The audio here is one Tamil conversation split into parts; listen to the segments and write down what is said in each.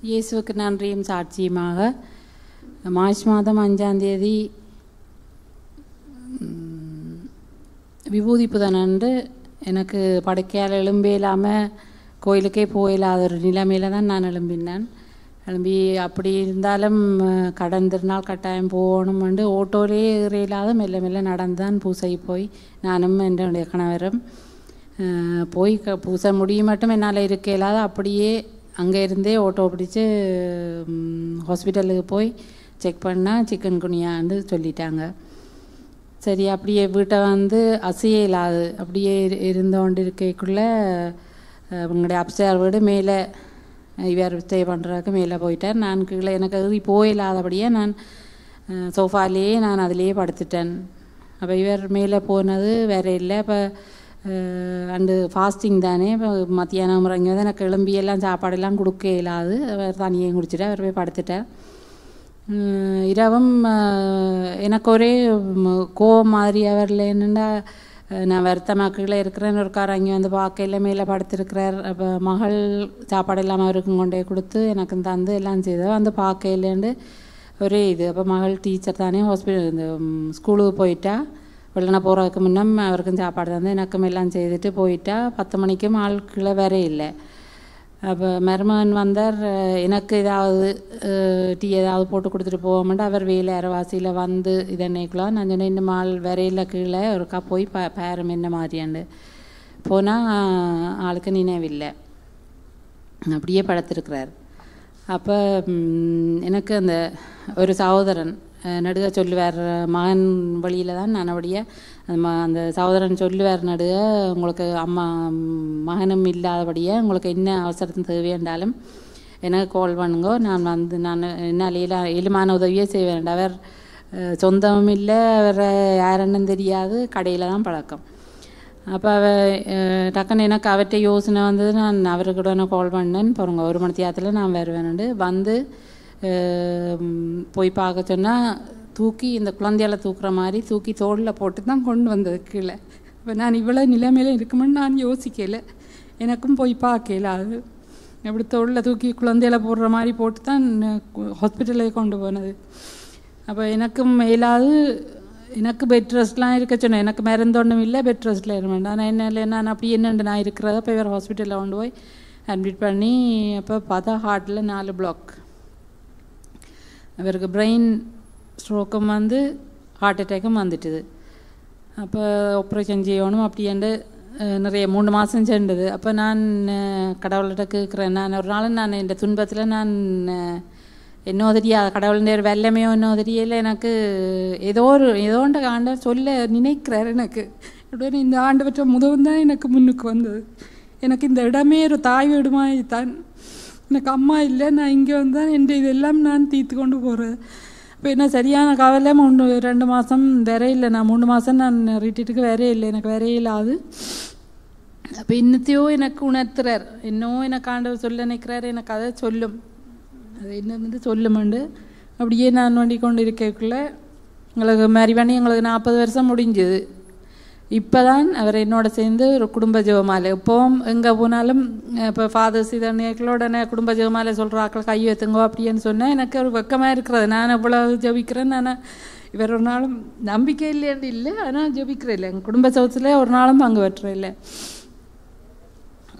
இயேசுவுக்கு நன்றியும் சாட்சியுமாக மார்ச் மாதம் 5ஆம் தேதி விபூதி புதனன்று எனக்கு படுக்கையால் எழும்பே இல்லாமல் கோயிலுக்கே போயில்லாத ஒரு நிலைமையில தான் நான் எழும்பினேன். எழும்பி அப்படி இருந்தாலும் கடன் திருநாள் கட்டாயம் போகணுமெண்டு ஓட்டோலே ஏறியில்லாத மெல்ல மெல்ல நடந்தான் பூசை போய் நானும் என்னுடைய கணவரும் போய் பூசை முடியும் மட்டும் என்னால் இருக்க இல்லாத அப்படியே அங்கே இருந்தே ஓட்டோ பிடிச்சி ஹாஸ்பிட்டலுக்கு போய் செக் பண்ணால் சிக்கன் குனியான்னு சொல்லிட்டாங்க. சரி, அப்படியே வீட்டை வந்து அசையே இல்லாது அப்படியே இருந்தோண்டு இருக்கைக்குள்ளே உங்களுடைய அப்ஸ்டேர் வீடு மேலே இவர் ஸ்டே பண்ணுறதுக்கு மேலே போயிட்டார். நான் கீழே எனக்கு ஏறி போயில்லாதபடியே நான் சோஃபாலேயே நான் அதிலேயே படுத்துட்டேன். அப்போ இவர் மேலே போனது வேறு இல்லை. இப்போ அண்டு ஃபாஸ்டிங் தானே, இப்போ மத்தியானம் இறங்கி வந்து எனக்கு எலும்பியெல்லாம் சாப்பாடெல்லாம் கொடுக்க இல்லாது அவர் தண்ணியையும் குடிச்சிட்டு அவர் போய் படுத்துட்டார். இரவும் எனக்கு ஒரே கோவம் மாதிரி அவரில் என்னென்னா நான் வருத்தமாக்கில் இருக்கிறேன்னு ஒரு கார் அங்கே வந்து பார்க்கல மேலே படுத்திருக்கிறார். அப்போ மகள் சாப்பாடு இல்லாமல் அவருக்கும் கொண்டே கொடுத்து எனக்கு தந்து எல்லாம் செய்தோம் வந்து பார்க்கலேண்டு ஒரே இது. அப்போ மகள் டீச்சர் தானே ஹாஸ்பிட்டல் இந்த ஸ்கூலுக்கு போயிட்டா வெள்ளனை போகிறதுக்கு முன்னம் அவருக்கும் சாப்பாடு தந்து எனக்கும் எல்லாம் செய்துட்டு போயிட்டா 10 மணிக்கும் ஆட்களை வேற இல்லை. அப்போ மருமகன் வந்தார், எனக்கு ஏதாவது டீ ஏதாவது போட்டு கொடுத்துட்டு போவோம்ட்டு அவர் வேலை அரைவாசியில் வந்து இதன்னைக்குலாம் நான் சொன்னேன் இன்னும் ஆள் வரையில் கீழே ஒருக்கா போய் பேரம் என்ன மாதிரியாண்டு போனால் ஆளுக்கு நினைவில்லை, அப்படியே படுத்திருக்கிறார். அப்போ எனக்கு அந்த ஒரு சகோதரன் நடுக சொல்லுவார், மகன் வழியில் தான் நான் அப்படியே அந்த சகோதரன் சொல்லுவார் நடுக உங்களுக்கு அம்மா மகனும் இல்லாதபடியே உங்களுக்கு என்ன அவசரத்தின் தேவையாண்டாலும் எனக்கு கால் பண்ணுங்கோ, நான் வந்து நான் என்னால் எலுமான உதவியே செய்வேன். அவர் சொந்தமும் இல்லை, அவர் யாருன்னு தெரியாது, கடையில் தான் பழக்கம். அப்போ டக்குன்னு எனக்கு அவர்கிட்ட யோசனை வந்தது, நான் அவருக்கிட்ட கால் பண்ணேன்னு பாருங்க 1 மணி நேரத்தில் நான் வருவேன்ண்டு வந்து போய் பார்க்க சொன்னால் தூக்கி இந்த குழந்தையால் தூக்குற மாதிரி தூக்கி தோளில் போட்டு தான் கொண்டு வந்தது கீழே. இப்போ நான் இவ்வளோ நிலைமையில இருக்குமென்னு நான் யோசிக்கலை, எனக்கும் போய் பார்க்கல. அது எப்படி தோளில் தூக்கி குழந்தையால போடுற மாதிரி போட்டு தான் ஹாஸ்பிட்டலுக்கு கொண்டு போனது. அப்போ எனக்கும் மேலாது எனக்கு பெட் ரெஸ்ட்லாம் இருக்க சொன்னேன், எனக்கு மருந்தொன்றும் இல்லை, பெட் ரெஸ்ட்டில் இருக்க வேண்டாம். நான் என்ன இல்லை நான் அப்படி என்னண்டு நான் இருக்கிறத இப்போ வேறு ஹாஸ்பிட்டலில் கொண்டு போய் அட்மிட் பண்ணி அப்போ பார்த்தா ஹார்ட்டில் 4 பிளாக். அவருக்கு பிரெயின் ஸ்ட்ரோக்கும் வந்து ஹார்ட் அட்டேக்கும் வந்துட்டுது. அப்போ ஆப்ரேஷன் செய்யணும் அப்படின்ட்டு நிறைய 3 மாதம் சென்றது. அப்போ நான் கடவுள்கிட்ட கேட்குறேன், நான் ஒரு நாள் நான் இந்த துன்பத்தில் நான் என்னோ தெரியாது கடவுளுடைய ஒரு வெள்ளமையோ என்னோ தெரியல, எனக்கு ஏதோ ஒன்று ஆண்டவர் சொல்ல நினைக்கிறார். எனக்கு உடனே இந்த ஆண்டு பற்ற முதல் தான் எனக்கு முன்னுக்கு வந்தது. எனக்கு இந்த இடமே ஒரு தாய் வீடுமாய் தான், எனக்கு அம்மா இல்லை, நான் இங்கே வந்தால் என் இதெல்லாம் நான் தீர்த்து கொண்டு போகிறேன். இப்போ என்ன சரியான கவலை 2 மாதம் வேற இல்லை, நான் 3 மாதம் நான் ரிட்டீட்டுக்கு வேறே இல்லை, எனக்கு வேறே இல்லாது. அப்போ இன்னத்தையோ எனக்கு உணர்த்துறார், இன்னும் எனக்கு ஆண்டவர் சொல்ல நினைக்கிறார், எனக்கு அதை சொல்லும், அது என்னது சொல்லுமெண்டு அப்படியே நான் வண்டி கொண்டு இருக்கக்குள்ள எங்களுக்கு மாதிரி பண்ணி எங்களுக்கு 40 வருஷம் முடிஞ்சுது. இப்போ தான் அவர் என்னோட சேர்ந்து ஒரு குடும்ப ஜெபமாலை, இப்போவும் எங்கே போனாலும் இப்போ ஃபாதர்ஸ் இதனைகளோட குடும்ப ஜெபமாலை சொல்கிற ஆக்கள் கை வைத்துங்கோ அப்படின்னு சொன்னால் எனக்கு ஒரு வெக்கமாக இருக்கிறது. நான் இவ்வளோ ஜபிக்கிறேன், நான் இவர் ஒரு நாளும் நம்பிக்கை இல்லைன்னு இல்லை, ஆனால் ஜபிக்கிறேன் இல்லை, எங்கள் குடும்ப ஜெபத்தில் ஒரு நாளும் பங்கு பெற்றேன் இல்லை.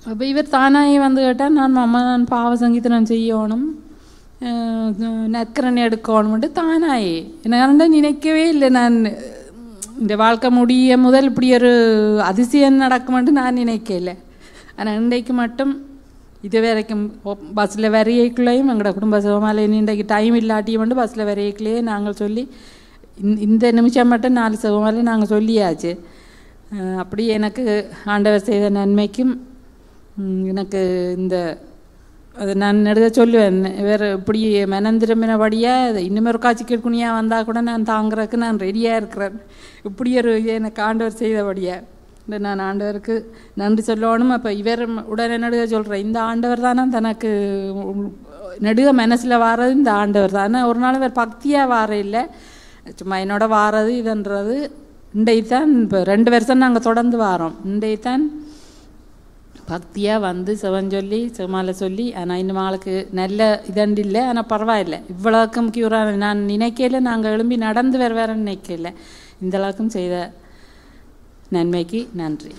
அப்போ இவர் தானாகி வந்து கேட்டால் நான் அம்மா நான் பாவ சங்கீதம் செய்யணும், நற்கரணை எடுக்கணும்ட்டு தானாகி என்ன நினைக்கவே இல்லை. நான் இந்த வாழ்க்கை முடிய முதல் இப்படி ஒரு அதிசயம் நடக்குமென்று நான் நினைக்கல. ஆனால் இன்றைக்கு மட்டும் இது வரைக்கும் பஸ்ஸில் வரையக்குள்ளேயும் எங்களோட குடும்ப சோமாலை இன்றைக்கு டைம் இல்லாட்டியும் வந்து பஸ்ஸில் வரையக்குள்ளேயே நாங்கள் சொல்லி இந்த நிமிஷம் மட்டும் 4 சோமாலை நாங்கள் சொல்லியாச்சு. அப்படி எனக்கு ஆண்டவர் செய்த நன்மைக்கும் எனக்கு இந்த அது நான் நடுக சொல்லுவேன், வேறு இப்படி மனந்திரும்பினபடியாக இன்னும் ஒரு காட்சி கேட்குனியாக வந்தால் கூட நான் தாங்கிறதுக்கு நான் ரெடியாக இருக்கிறேன். இப்படி ஒரு எனக்கு ஆண்டவர் செய்தபடியாக நான் ஆண்டவருக்கு நன்றி சொல்லணும். அப்போ இவர் உடனே நடுக சொல்கிறேன், இந்த ஆண்டவர் தானே தனக்கு நடுக மனசில் வாரது இந்த ஆண்டவர் தானே. ஒரு நாள் இவர் பக்தியாக வார இல்லை, சும்மா என்னோட வாரது இதுன்றது. இன்றைக்கு தான் இப்போ 2 வருஷம் நாங்கள் தொடர்ந்து வாரோம். இன்றைக்கு தான் பக்தியாக வந்து செவஞ்சொல்லி செமாலை சொல்லி. ஆனால் இன்னும் ஆளுக்கு நல்ல இதண்டு இல்லை. ஆனால் பரவாயில்லை, இவ்வளோக்கும் க்யூராக நான் நினைக்கல. நாங்கள் எழும்பி நடந்து வேறு நினைக்கல. இந்த அளவுக்கும் செய்த நன்மைக்கு நன்றி.